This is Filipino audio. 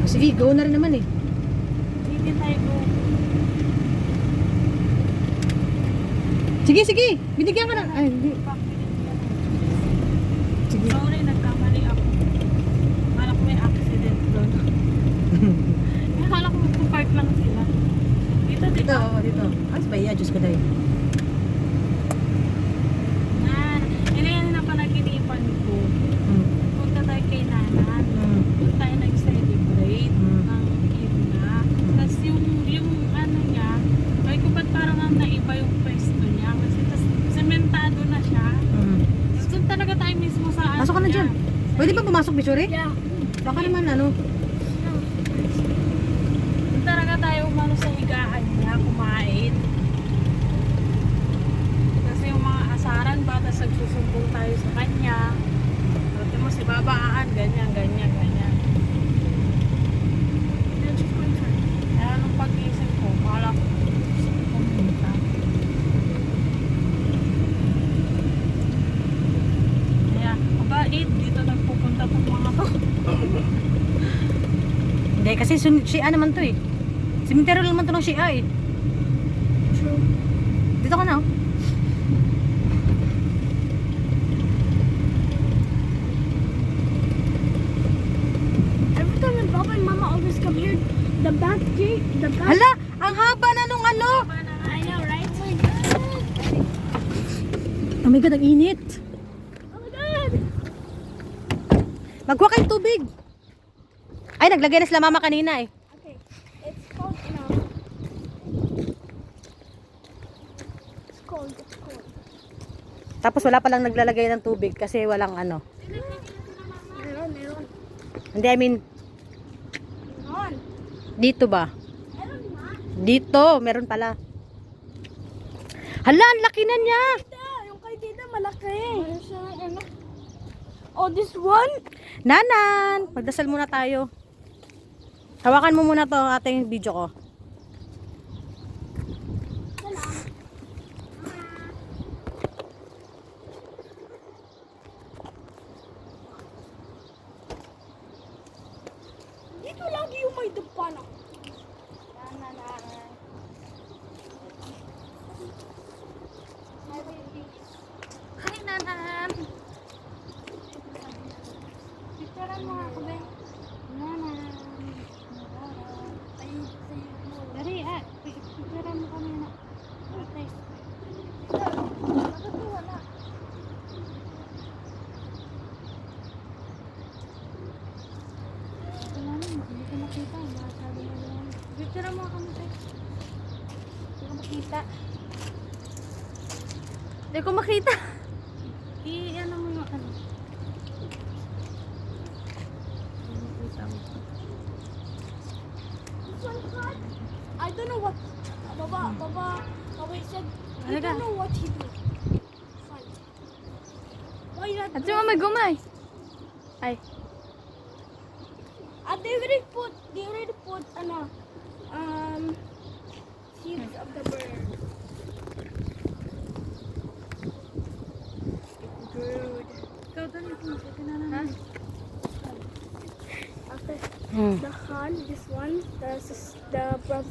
Sige, go na rin naman eh. Hindi tayo go. Sige, sige. Binigyan ka na. Ay, hindi. Sige. Sorry, nagkamali ako. Akala ko may accident doon. Akala ko magpa-park lang sila. Dito, Dito, dito. dito. Ay, sabay, Diyos ko dahil. Yan. Ilayan na panaginipan ko. Punta tayo kay Nanan. Doon tayo nag-celebrate ng himna. Tapos yung ano niya, ay ko ba't parang naiba yung pwesto niya. Kasi tas sementado na siya. Tapos doon talaga tayo mismo sa ano Pasok ka na niya. dyan. Pwede ba pumasok, Bishore? Yeah. Baka naman ano. Doon talaga tayo umano sa higaan niya, kumain. Kasi yung mga asaran ba, tapos nagsusumbong tayo sa kanya. Sabi mo si babaan, ganyan, ganyan, ganyan. Kaya nung pag-isip ko, kala ko pumunta. Kaya, mabait, dito nagpupunta tong mga to. Hindi, kasi Shia naman to eh. Simenteryo naman to ng Shia eh. True. Dito ka na oh. Every time when Papa and Mama always come here, the back gate, the back... Hala, ang haba na nung ano. I know, right? Oh my God! Oh my God, ang init. Oh my God! Magkuha kayong tubig. Ay, naglagay na sila mama kanina eh. Okay, it's cold enough. It's cold, it's cold. Tapos wala palang naglalagay ng tubig kasi walang ano. Meron, meron. Hindi, I mean, Meron. dito ba? Meron na. Dito, meron pala. Hala, ang laki na niya. Yung kay Tita malaki. Meron siya, ano? Oh, this one? Nanan, magdasal muna tayo. Hawakan mo muna to ating video ko. Dito lagi yung may dupana. Hi, Nanan. Picturean mo ako, be. Nanan. Dari, picturean mo kami na. Ate. Bakit wala? Wala naman, hindi ko makita. Masabi mo naman. Picturean mo kami, be. Hindi ko makita. Hindi ko makita. I-ano mo yung ano. I don't know what Baba said. I don't know what he did. Fine. Why not? At yung may gumay. Ay. They already put ano seeds of the bird. Good. Ikaw doon yung pumunta na naman. After the Han, this one, the brother.